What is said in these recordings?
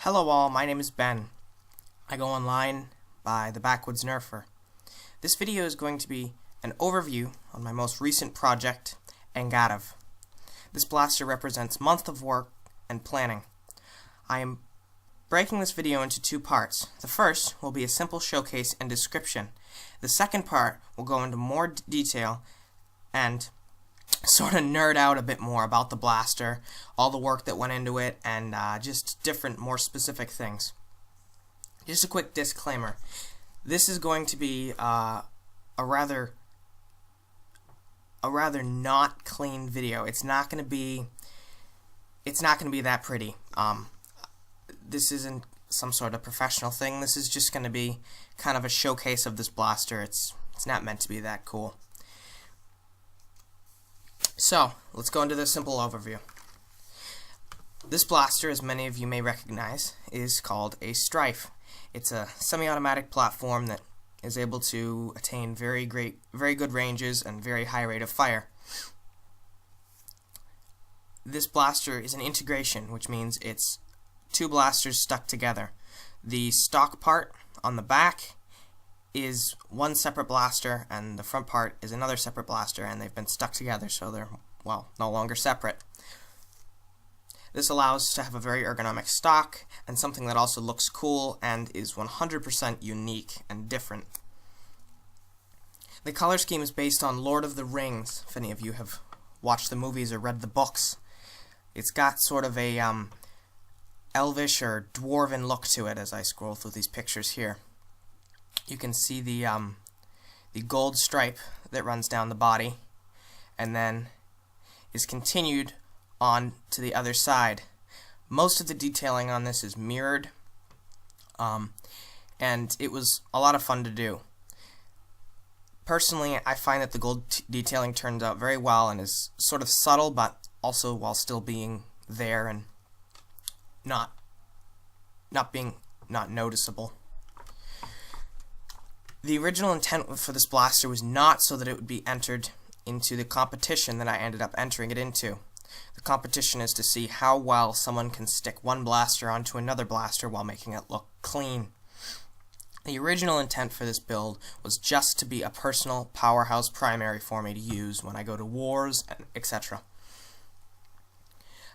Hello all, my name is Ben. I go online by the Backwoods Nerfer. This video is going to be an overview on my most recent project, Eingarf. This blaster represents months of work and planning. I am breaking this video into two parts. The first will be a simple showcase and description. The second part will go into more detail and sort of nerd out a bit more about the blaster, all the work that went into it, and just different, more specific things. Just a quick disclaimer. This is going to be a rather not clean video. It's not going to be that pretty. This isn't some sort of professional thing. This is just going to be kind of a showcase of this blaster. It's not meant to be that cool. So, let's go into the simple overview. This blaster, as many of you may recognize, is called a Stryfe. It's a semi-automatic platform that is able to attain very good ranges and very high rate of fire. This blaster is an integration, which means it's two blasters stuck together. The stock part on the back is one separate blaster, and the front part is another separate blaster, and they've been stuck together, so they're, well, no longer separate. This allows us to have a very ergonomic stock, and something that also looks cool and is 100% unique and different. The color scheme is based on Lord of the Rings, if any of you have watched the movies or read the books. It's got sort of a elvish or dwarven look to it as I scroll through these pictures here. You can see the gold stripe that runs down the body, and then is continued on to the other side. Most of the detailing on this is mirrored, and it was a lot of fun to do. Personally, I find that the gold detailing turns out very well and is sort of subtle, but also while still being there and not noticeable. The original intent for this blaster was not so that it would be entered into the competition that I ended up entering it into. The competition is to see how well someone can stick one blaster onto another blaster while making it look clean. The original intent for this build was just to be a personal powerhouse primary for me to use when I go to wars, etc.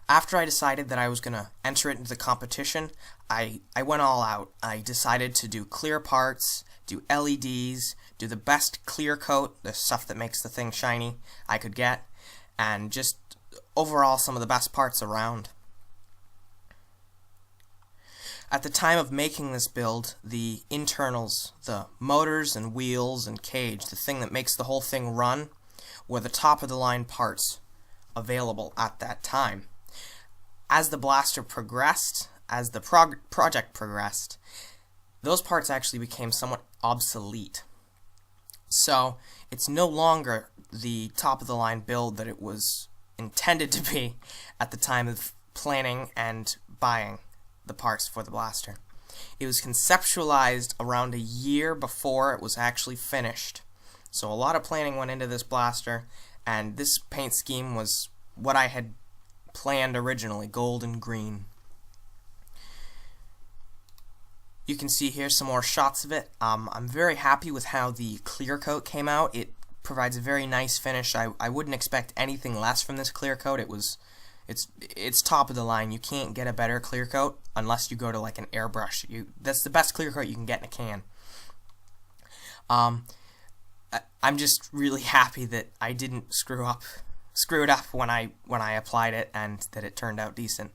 After I decided that I was going to enter it into the competition, I went all out. I decided to do clear parts, do LEDs, do the best clear coat, the stuff that makes the thing shiny, I could get, and just overall some of the best parts around. At the time of making this build, the internals, the motors and wheels and cage, the thing that makes the whole thing run, were the top of the line parts available at that time. As the blaster progressed, as the project progressed, those parts actually became somewhat obsolete. So it's no longer the top-of-the-line build that it was intended to be at the time of planning and buying the parts for the blaster. It was conceptualized around a year before it was actually finished. So a lot of planning went into this blaster, and this paint scheme was what I had planned originally, gold and green. You can see here some more shots of it. I'm very happy with how the clear coat came out. It provides a very nice finish. I wouldn't expect anything less from this clear coat. It's top of the line. You can't get a better clear coat unless you go to like an airbrush. That's the best clear coat you can get in a can. I'm just really happy that I didn't screw it up when I applied it, and that it turned out decent.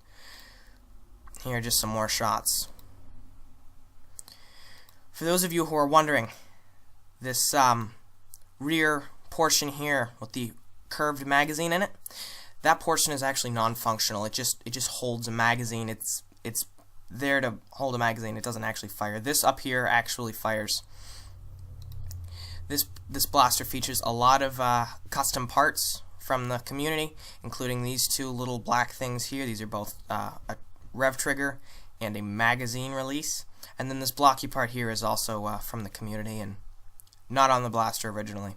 Here are just some more shots. For those of you who are wondering, this rear portion here with the curved magazine in it, that portion is actually non-functional. It just holds a magazine. It's there to hold a magazine. It doesn't actually fire. This up here actually fires. This blaster features a lot of custom parts from the community, including these two little black things here. These are both a rev trigger and a magazine release. And then this blocky part here is also from the community and not on the blaster originally.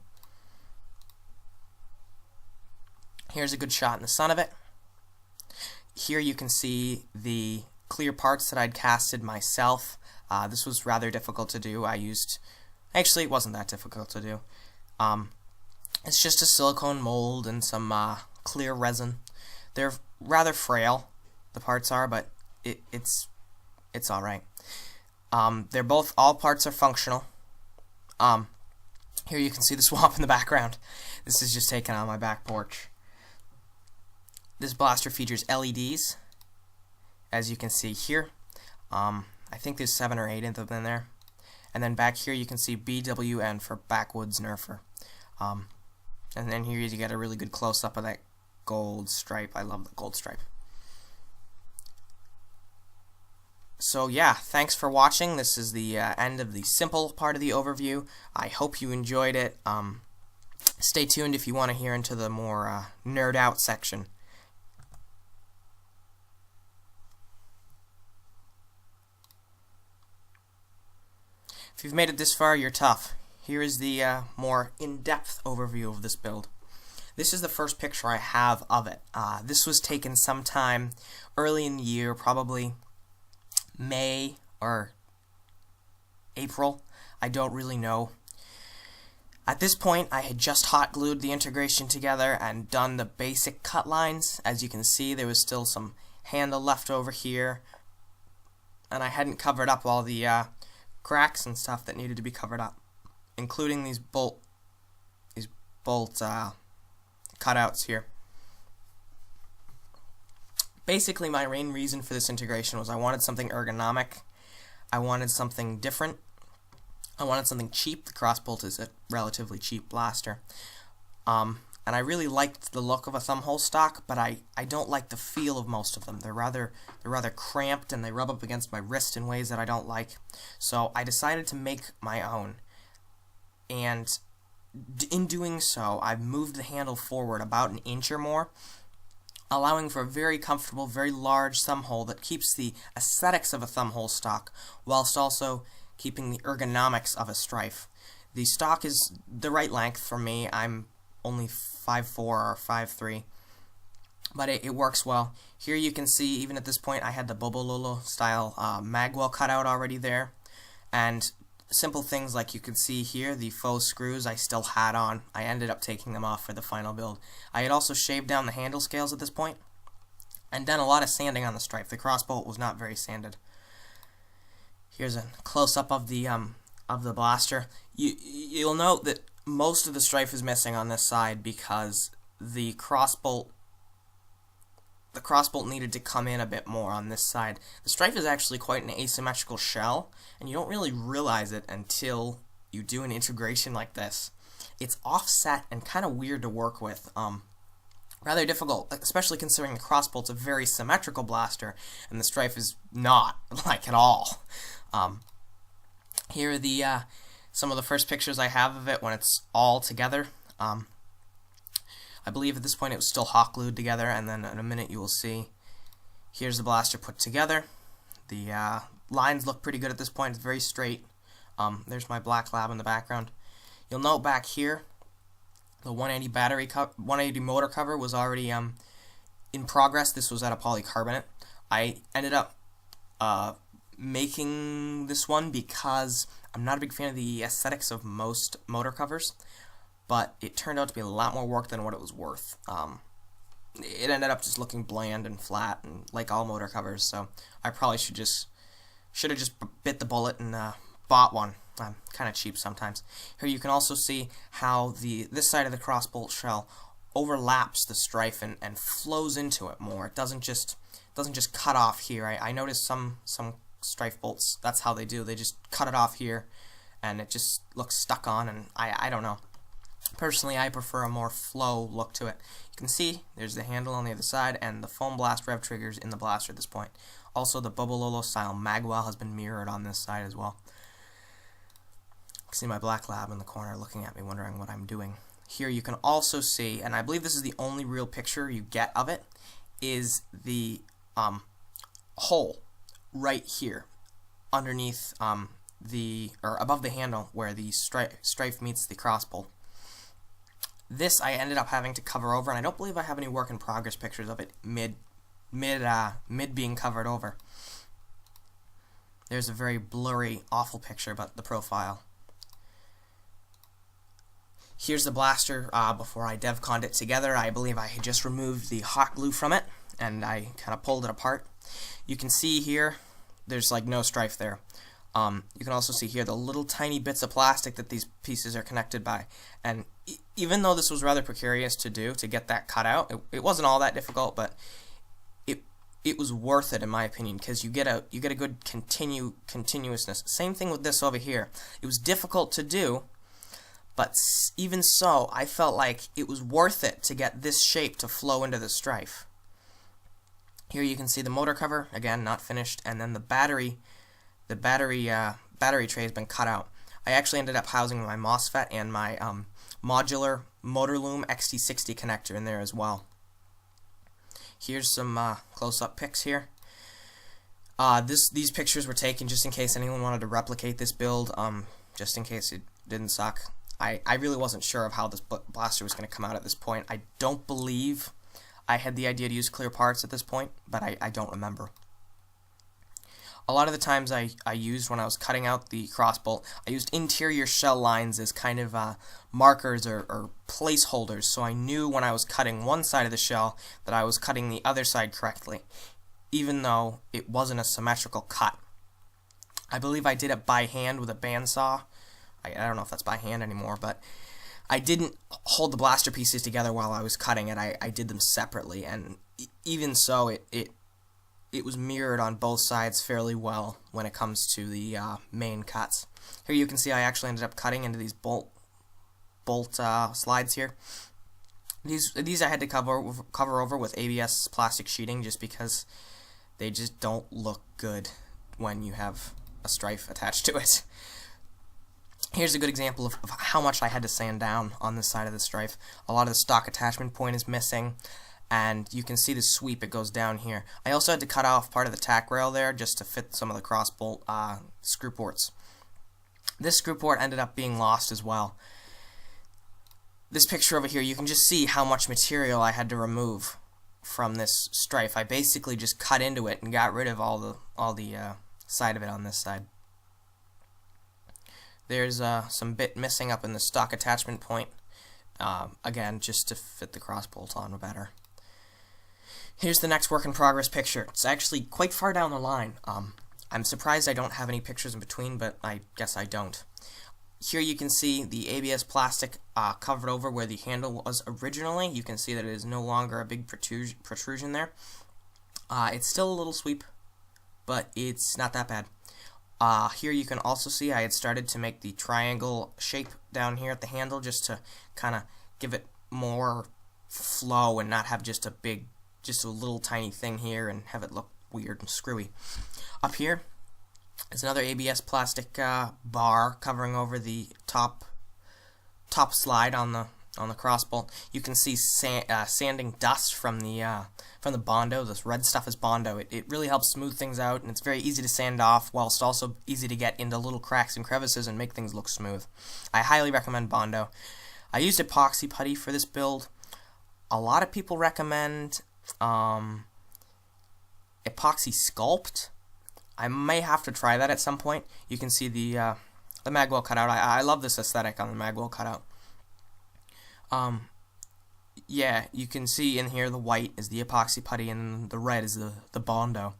Here's a good shot in the sun of it. Here you can see the clear parts that I'd casted myself. This was rather difficult to do. Actually, it wasn't that difficult to do. It's just a silicone mold and some clear resin. They're rather frail, the parts are, but it's alright. All parts are functional. Here you can see the swamp in the background. This is just taken on my back porch. This blaster features LEDs, as you can see here. I think there's 7 or 8 of them in there. And then back here you can see BWN for Backwoods Nerfer. And then here you get a really good close-up of that gold stripe. I love the gold stripe. So yeah, thanks for watching. This is the end of the simple part of the overview. I hope you enjoyed it. Stay tuned if you want to hear into the more nerd out section. If you've made it this far, you're tough. Here is the more in-depth overview of this build. This is the first picture I have of it. This was taken sometime early in the year, probably May or April. I don't really know. At this point, I had just hot glued the integration together and done the basic cut lines. As you can see, there was still some handle left over here, and I hadn't covered up all the cracks and stuff that needed to be covered up, including these bolt cutouts here. Basically, my main reason for this integration was I wanted something ergonomic. I wanted something different. I wanted something cheap. The crossbolt is a relatively cheap blaster. And I really liked the look of a thumbhole stock, but I don't like the feel of most of them. They're rather cramped, and they rub up against my wrist in ways that I don't like. So I decided to make my own. And in doing so, I've moved the handle forward about an inch or more, allowing for a very comfortable, very large thumbhole that keeps the aesthetics of a thumbhole stock, whilst also keeping the ergonomics of a Stryfe. The stock is the right length for me. I'm only 5'4" or 5'3", but it works well. Here you can see, even at this point, I had the Bobololo style magwell cutout already there, and simple things like you can see here, the faux screws I still had on. I ended up taking them off for the final build. I had also shaved down the handle scales at this point and done a lot of sanding on the Stryfe. The crossbolt was not very sanded. Here's a close-up of the blaster. You'll note that most of the Stryfe is missing on this side because the crossbolt needed to come in a bit more on this side. The Stryfe is actually quite an asymmetrical shell, and you don't really realize it until you do an integration like this. It's offset and kind of weird to work with. Rather difficult, especially considering the crossbolt's a very symmetrical blaster, and the Stryfe is not, like, at all. Here are the some of the first pictures I have of it when it's all together. I believe at this point it was still hot glued together, and then in a minute you will see. Here's the blaster put together. The lines look pretty good at this point. It's very straight. There's my black lab in the background. You'll note back here the 180 motor cover was already in progress. This was at a polycarbonate. I ended up making this one because I'm not a big fan of the aesthetics of most motor covers, but it turned out to be a lot more work than what it was worth. It ended up just looking bland and flat, and like all motor covers, so I probably should have just bit the bullet and bought one. I'm kind of cheap sometimes. Here you can also see how this side of the crossbolt shell overlaps the Stryfe and flows into it more. It doesn't just cut off here. I noticed some Stryfe bolts, that's how they do. They just cut it off here, and it just looks stuck on, and I don't know. Personally, I prefer a more flow look to it. You can see there's the handle on the other side, and the foam blast rev triggers in the blaster at this point. Also, the Bobololo style magwell has been mirrored on this side as well. You can see my black lab in the corner looking at me, wondering what I'm doing. Here you can also see, and I believe this is the only real picture you get of it, is the hole right here underneath above the handle where the Stryfe meets the crossbolt. This I ended up having to cover over, and I don't believe I have any work in progress pictures of it mid being covered over. there's a very blurry, awful picture about the profile. Here's the blaster before I DevConned it together. I believe I had just removed the hot glue from it, and I kind of pulled it apart. You can see here, there's like no Stryfe there. You can also see here the little tiny bits of plastic that these pieces are connected by. And even though this was rather precarious to do, to get that cut out, it wasn't all that difficult, but it was worth it in my opinion, because you get a good continuousness. Same thing with this over here. It was difficult to do, but even so, I felt like it was worth it to get this shape to flow into the Stryfe. Here you can see the motor cover, again not finished, and then the battery tray has been cut out. I actually ended up housing my MOSFET and my modular motor loom XT60 connector in there as well. Here's some close-up pics here. These pictures were taken just in case anyone wanted to replicate this build, just in case it didn't suck. I really wasn't sure of how this blaster was going to come out at this point. I don't believe I had the idea to use clear parts at this point, but I don't remember. A lot of the times I used, when I was cutting out the crossbolt, I used interior shell lines as kind of markers or placeholders, so I knew when I was cutting one side of the shell that I was cutting the other side correctly, even though it wasn't a symmetrical cut. I believe I did it by hand with a bandsaw. I don't know if that's by hand anymore, but I didn't hold the blaster pieces together while I was cutting it. I did them separately, and even so, it was mirrored on both sides fairly well when it comes to the main cuts. Here you can see I actually ended up cutting into these bolt slides here. These I had to cover over with ABS plastic sheeting just because they just don't look good when you have a Stryfe attached to it. Here's a good example of how much I had to sand down on this side of the Stryfe. A lot of the stock attachment point is missing, and you can see the sweep, it goes down here. I also had to cut off part of the tack rail there just to fit some of the cross bolt screw ports. This screw port ended up being lost as well. This picture over here, you can just see how much material I had to remove from this Stryfe. I basically just cut into it and got rid of all the side of it on this side. There's some bit missing up in the stock attachment point, again just to fit the cross bolt on better. Here's the next work in progress picture. It's actually quite far down the line. I'm surprised I don't have any pictures in between, but I guess I don't. Here you can see the ABS plastic covered over where the handle was originally. You can see that it is no longer a big protrusion there. It's still a little sweep, but it's not that bad. Here you can also see I had started to make the triangle shape down here at the handle just to kind of give it more flow and not have just a little tiny thing here and have it look weird and screwy. Up here is another ABS plastic bar covering over the top slide on the cross bolt. You can see sanding dust from the Bondo. This red stuff is Bondo. It really helps smooth things out, and it's very easy to sand off, whilst also easy to get into little cracks and crevices and make things look smooth. I highly recommend Bondo. I used epoxy putty for this build. A lot of people recommend epoxy sculpt. I may have to try that at some point. You can see the magwell cutout. I love this aesthetic on the magwell cutout. Yeah, you can see in here the white is the epoxy putty and the red is the Bondo.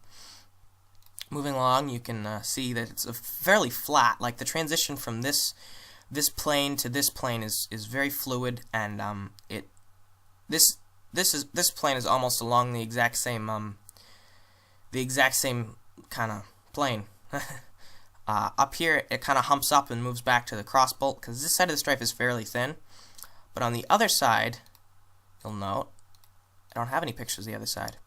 Moving along, you can see that it's fairly flat. Like the transition from this plane to this plane is very fluid, and this plane is almost along the exact same kind of plane. Up here, it kind of humps up and moves back to the cross bolt because this side of the Stryfe is fairly thin. But on the other side, you'll note, I don't have any pictures of the other side.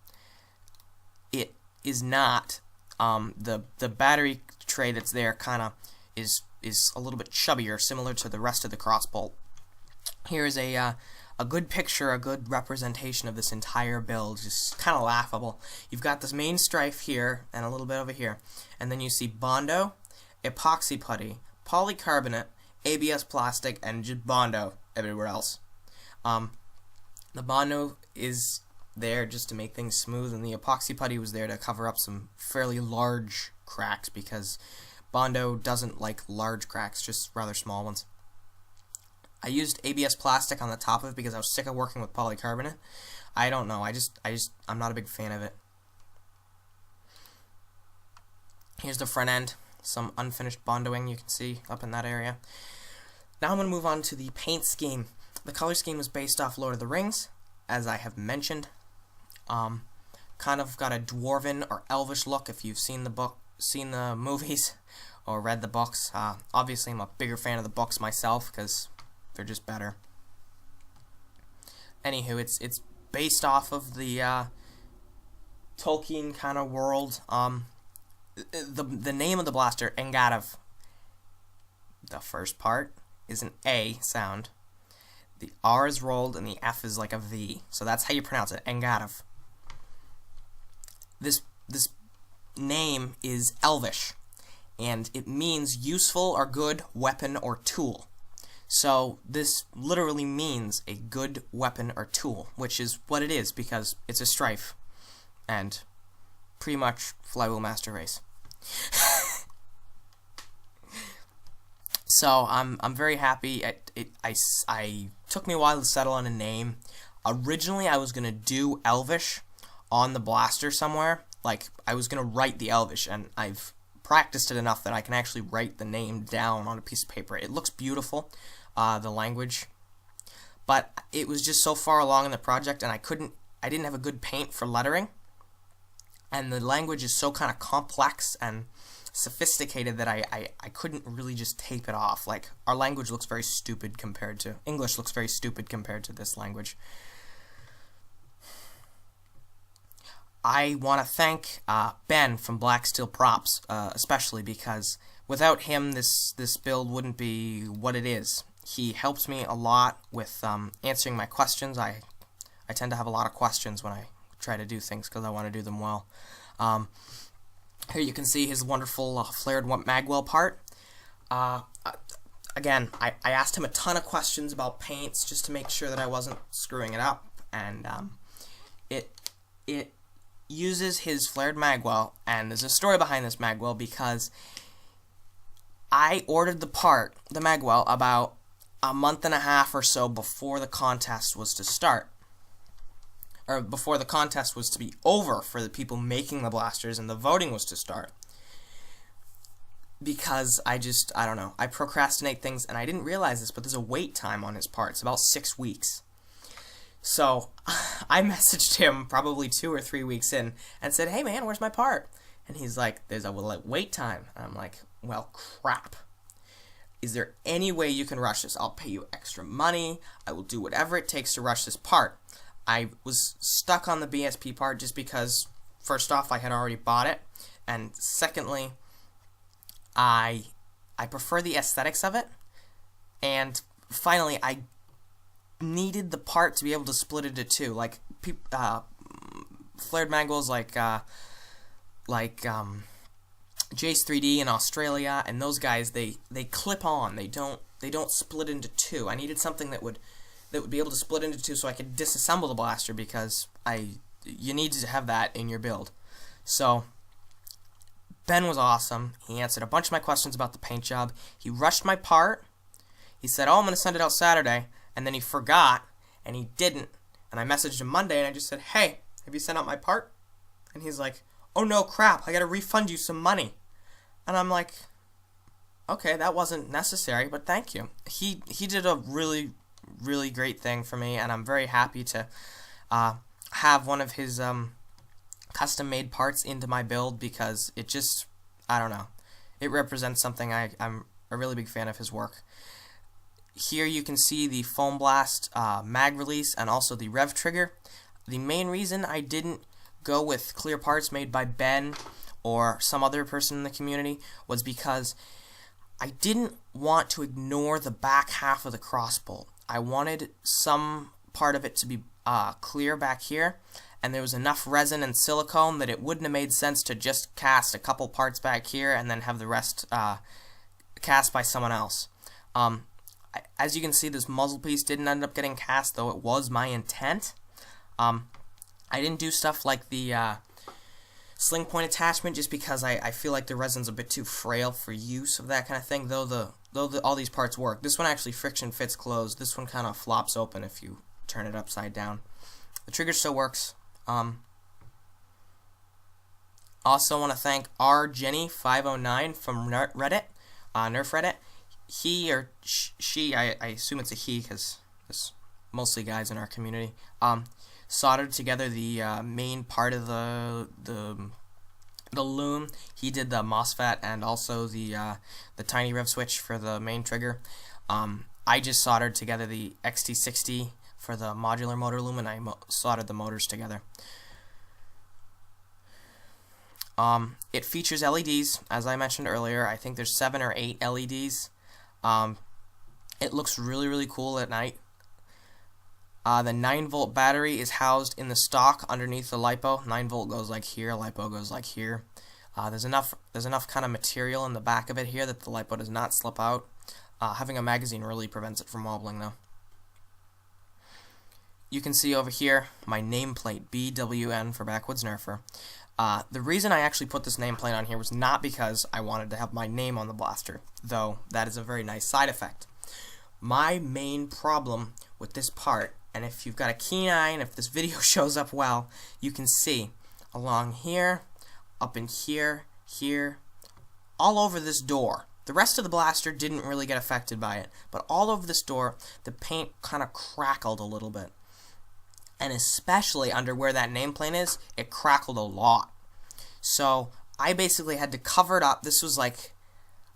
It is not. The battery tray that's there kind of is a little bit chubbier, similar to the rest of the cross bolt. Here is a good picture, a good representation of this entire build. Just kind of laughable. You've got this main Stryfe here and a little bit over here, and then you see Bondo, epoxy putty, polycarbonate, ABS plastic, and just Bondo everywhere else. The Bondo is there just to make things smooth, and the epoxy putty was there to cover up some fairly large cracks, because Bondo doesn't like large cracks, just rather small ones. I used ABS plastic on the top of it because I was sick of working with polycarbonate. I don't know, I'm not a big fan of it. Here's the front end, some unfinished Bondoing you can see up in that area. Now I'm going to move on to the paint scheme. The color scheme was based off Lord of the Rings, as I have mentioned. Kind of got a dwarven or elvish look if you've seen the movies or read the books. Obviously I'm a bigger fan of the books myself because they're just better. Anywho, it's based off of the Tolkien kind of world. The name of the blaster, Eingarf. The first part is an A sound. The R is rolled and the F is like a V. So that's how you pronounce it, Eingarf. This name is Elvish, and it means useful or good weapon or tool. So this literally means a good weapon or tool, which is what it is because it's a Stryfe, and pretty much Flywheel Master Race. So I'm very happy. I took me a while to settle on a name. Originally I was gonna do Elvish on the blaster somewhere. Like I was gonna write the Elvish, and I've practiced it enough that I can actually write the name down on a piece of paper. It looks beautiful, the language, but it was just so far along in the project, and I didn't have a good paint for lettering, and the language is so kind of complex and sophisticated that I couldn't really just tape it off. Like, our language looks very stupid compared to English looks very stupid compared to this language. I want to thank Ben from Black Steel Props, especially because without him this build wouldn't be what it is. He helps me a lot with answering my questions. I tend to have a lot of questions when I try to do things because I want to do them well. Here you can see his wonderful flared magwell part. Again, I asked him a ton of questions about paints just to make sure that I wasn't screwing it up, and it uses his flared magwell, and there's a story behind this magwell because I ordered the magwell, about a month and a half or so before the contest was to start. Or before the contest was to be over for the people making the blasters and the voting was to start. Because I don't know, I procrastinate things, and I didn't realize this, but there's a wait time on his part. It's about 6 weeks. So I messaged him probably 2 or 3 weeks in and said, "Hey man, where's my part?" And he's like, "There's a wait time." And I'm like, well, crap. Is there any way you can rush this? I'll pay you extra money. I will do whatever it takes to rush this part. I was stuck on the BSP part just because, first off, I had already bought it, and secondly, I prefer the aesthetics of it, and finally, I needed the part to be able to split into two. Like flared magwells like Jace 3D in Australia, and those guys, they clip on. They don't split into two. I needed something that would be able to split into two so I could disassemble the blaster, because you need to have that in your build. So Ben was awesome. He answered a bunch of my questions about the paint job. He rushed my part. He said, "Oh, I'm going to send it out Saturday," and then he forgot, and he didn't. And I messaged him Monday, and I just said, "Hey, have you sent out my part?" And he's like, "Oh no, crap, I got to refund you some money." And I'm like, "Okay, that wasn't necessary, but thank you." He did a really great thing for me, and I'm very happy to have one of his custom made parts into my build, because it just, I don't know, it represents something. I'm a really big fan of his work. Here you can see the Foam Blast mag release and also the rev trigger. The main reason I didn't go with clear parts made by Ben or some other person in the community was because I didn't want to ignore the back half of the crossbolt. I wanted some part of it to be clear back here, and there was enough resin and silicone that it wouldn't have made sense to just cast a couple parts back here and then have the rest cast by someone else. As you can see, this muzzle piece didn't end up getting cast, though it was my intent. I didn't do stuff like the sling point attachment just because I feel like the resin's a bit too frail for use of that kind of thing, though all these parts work. This one actually friction fits closed. This one kind of flops open if you turn it upside down. The trigger still works. Also want to thank rjenny509 from Reddit, Nerf Reddit. He or she, I assume it's a he because there's mostly guys in our community, soldered together the main part of the loom. He did the MOSFET and also the tiny rev switch for the main trigger. I just soldered together the XT60 for the modular motor loom, and I soldered the motors together. It features LEDs, as I mentioned earlier. I think there's 7 or 8 LEDs. It looks really, really cool at night. The 9-volt battery is housed in the stock underneath the LiPo. 9-volt goes like here, LiPo goes like here. There's enough kind of material in the back of it here that the LiPo does not slip out. Having a magazine really prevents it from wobbling though. You can see over here my nameplate, BWN for Backwoods Nerfer. The reason I actually put this nameplate on here was not because I wanted to have my name on the blaster, though that is a very nice side effect. My main problem with this part, and if you've got a keen eye and if this video shows up well, you can see along here, up in here, here, all over this door. The rest of the blaster didn't really get affected by it, but all over this door, the paint kind of crackled a little bit. And especially under where that nameplate is, it crackled a lot. So I basically had to cover it up. This was like,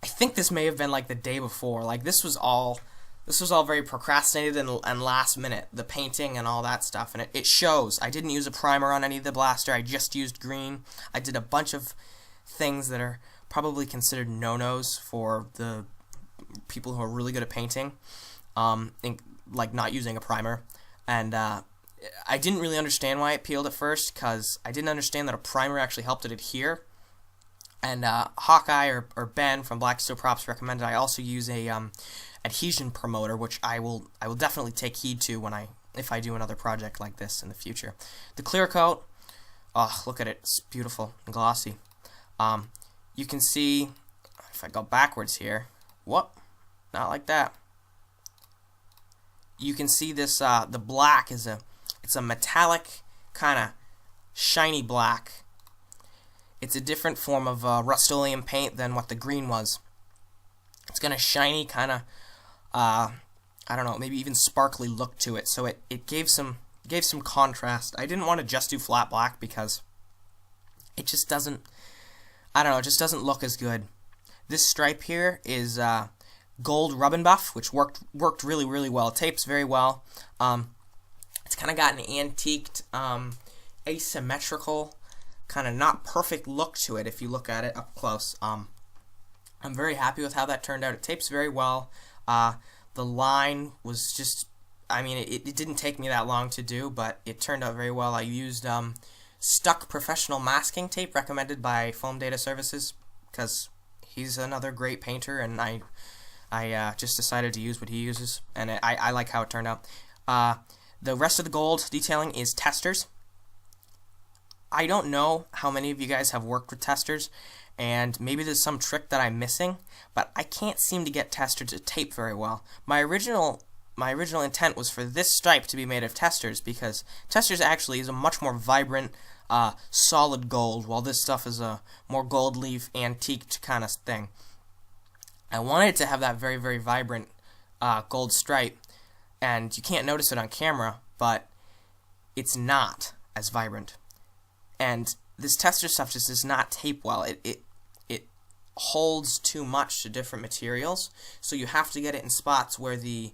I think this may have been like the day before. Like this was all very procrastinated and last minute, the painting and all that stuff, and it shows. I didn't use a primer on any of the blaster. I just used green. I did a bunch of things that are probably considered no-nos for the people who are really good at painting, like not using a primer. And I didn't really understand why it peeled at first, because I didn't understand that a primer actually helped it adhere. And Hawkeye or Ben from Black Steel Props recommended I also use a adhesion promoter, which I will definitely take heed to if I do another project like this in the future. The clear coat, oh, look at it, it's beautiful and glossy. You can see, if I go backwards here, whoop, not like that. You can see this, the black is it's a metallic kind of shiny black. It's a different form of Rust-Oleum paint than what the green was. It's got a shiny kind of, I don't know, maybe even sparkly look to it. So it gave some contrast. I didn't want to just do flat black because it just doesn't, I don't know, it just doesn't look as good. This stripe here is gold rub and buff, which worked really, really well. It tapes very well. It's kind of got an antiqued, asymmetrical, kind of not perfect look to it if you look at it up close. I'm very happy with how that turned out. It tapes very well. The line was just, I mean, it didn't take me that long to do, but it turned out very well. I used Stuck Professional Masking Tape recommended by Foam Data Services because he's another great painter, and I just decided to use what he uses, and I like how it turned out. The rest of the gold detailing is testers. I don't know how many of you guys have worked with testers, and maybe there's some trick that I'm missing, but I can't seem to get tester to tape very well. My original intent was for this stripe to be made of testers, because testers actually is a much more vibrant, solid gold, while this stuff is a more gold leaf, antiqued kind of thing. I wanted to have that very, very vibrant gold stripe, and you can't notice it on camera, but it's not as vibrant. And this tester stuff just does not tape well. It holds too much to different materials, so you have to get it in spots where the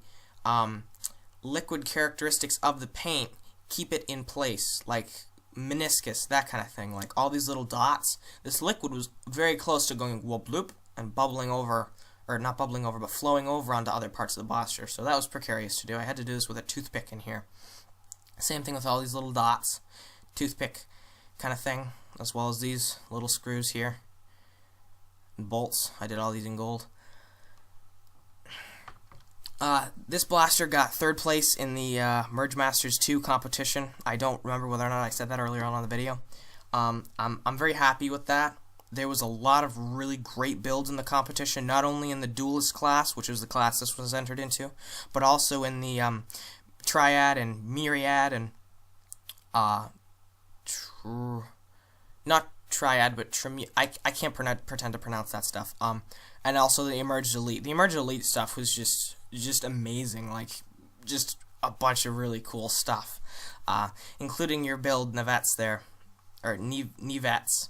liquid characteristics of the paint keep it in place, like meniscus, that kind of thing, like all these little dots. This liquid was very close to going whoop bloop and bubbling over, or not bubbling over, but flowing over onto other parts of the blaster, so that was precarious to do. I had to do this with a toothpick in here. Same thing with all these little dots, toothpick kind of thing, as well as these little screws here and bolts. I did all these in gold. This blaster got 3rd place in the Merge Masters 2 competition. I don't remember whether or not I said that earlier on in the video. I'm very happy with that. There was a lot of really great builds in the competition, not only in the Duelist class, which was the class this was entered into, but also in the Triad and Myriad and not Triad, but I can't pretend to pronounce that stuff. And also the Emerged Elite. The Emerged Elite stuff was just amazing, like just a bunch of really cool stuff, including your build Nevets there, or Nevets.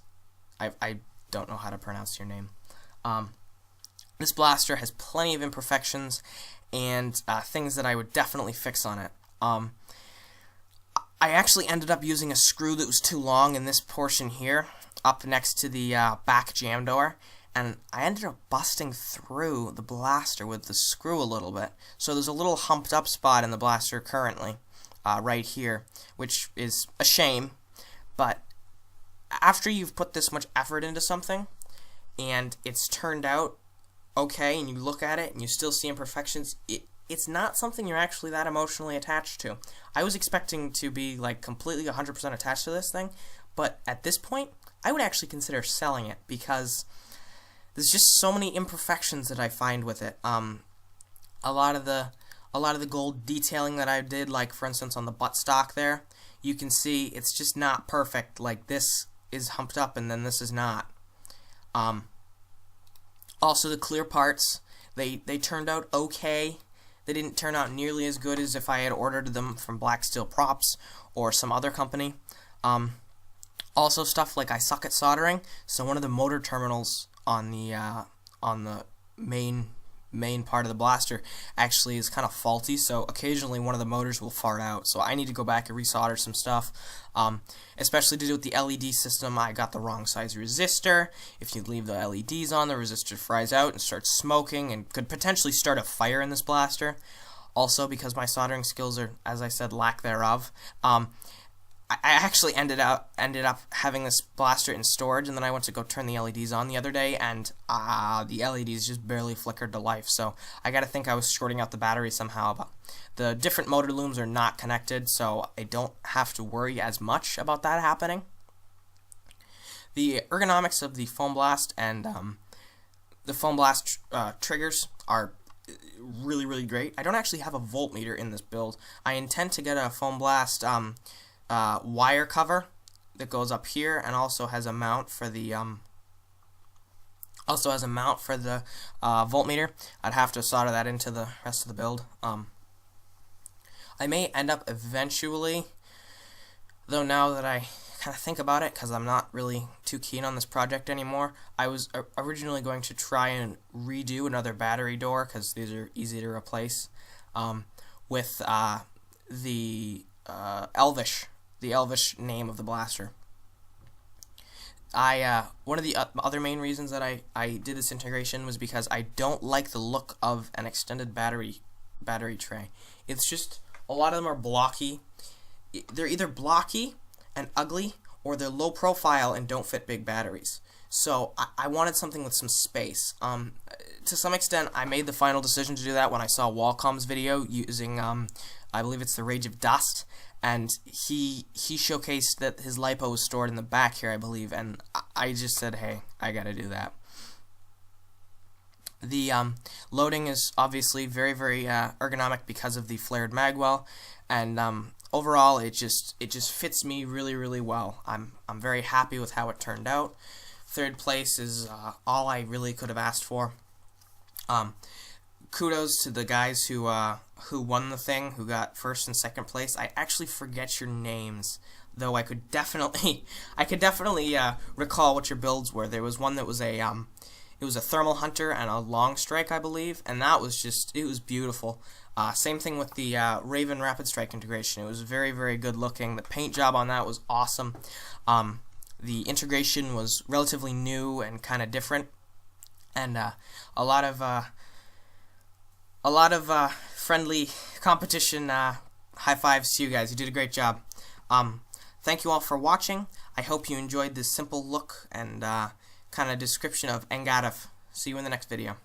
I don't know how to pronounce your name. This blaster has plenty of imperfections and things that I would definitely fix on it. I actually ended up using a screw that was too long in this portion here, up next to the back jam door, and I ended up busting through the blaster with the screw a little bit. So there's a little humped up spot in the blaster currently, right here, which is a shame, but after you've put this much effort into something, and it's turned out okay, and you look at it, and you still see imperfections, it's not something you're actually that emotionally attached to. I was expecting to be like completely 100% attached to this thing, but at this point, I would actually consider selling it because there's just so many imperfections that I find with it. A lot of the gold detailing that I did, like for instance on the buttstock there, you can see it's just not perfect. Like this is humped up and then this is not. Also the clear parts, they turned out okay. They didn't turn out nearly as good as if I had ordered them from Black Steel Props or some other company. Also stuff like I suck at soldering, so one of the motor terminals on the main part of the blaster actually is kind of faulty, so occasionally one of the motors will fart out, so I need to go back and resolder some stuff. Especially to do with the LED system, I got the wrong size resistor. If you leave the LEDs on, the resistor fries out and starts smoking and could potentially start a fire in this blaster. Also, because my soldering skills are, as I said, lack thereof, I actually ended up having this blaster in storage, and then I went to go turn the LEDs on the other day, and the LEDs just barely flickered to life, so I gotta think I was shorting out the battery somehow. But the different motor looms are not connected, so I don't have to worry as much about that happening. The ergonomics of the Foam Blast and the Foam Blast triggers are really, really great. I don't actually have a voltmeter in this build. I intend to get a Foam Blast wire cover that goes up here and also has a mount for the voltmeter. I'd have to solder that into the rest of the build. I may end up eventually, though now that I kind of think about it, because I'm not really too keen on this project anymore, I was originally going to try and redo another battery door, because these are easy to replace, with the Elvish name of the blaster. One of the other main reasons that I did this integration was because I don't like the look of an extended battery tray. It's just, a lot of them are blocky. They're either blocky and ugly, or they're low profile and don't fit big batteries. So I wanted something with some space. To some extent, I made the final decision to do that when I saw Wallcom's video using, I believe it's the Rage of Dust, and he showcased that his LiPo was stored in the back here, I believe, and I just said, hey, I gotta do that. The loading is obviously very, very ergonomic because of the flared magwell, and overall it just fits me really, really well. I'm very happy with how it turned out. 3rd place is all I really could have asked for. Kudos to the guys who won the thing, who got 1st and 2nd place. I actually forget your names, though I could definitely recall what your builds were. There was one that was it was a Thermal Hunter and a Long Strike, I believe, and that was it was beautiful. Same thing with the Raven Rapid Strike integration. It was very, very good looking. The paint job on that was awesome. The integration was relatively new and kind of different, and a lot of friendly competition. High fives to you guys. You did a great job. Thank you all for watching. I hope you enjoyed this simple look and kind of description of Eingarf. See you in the next video.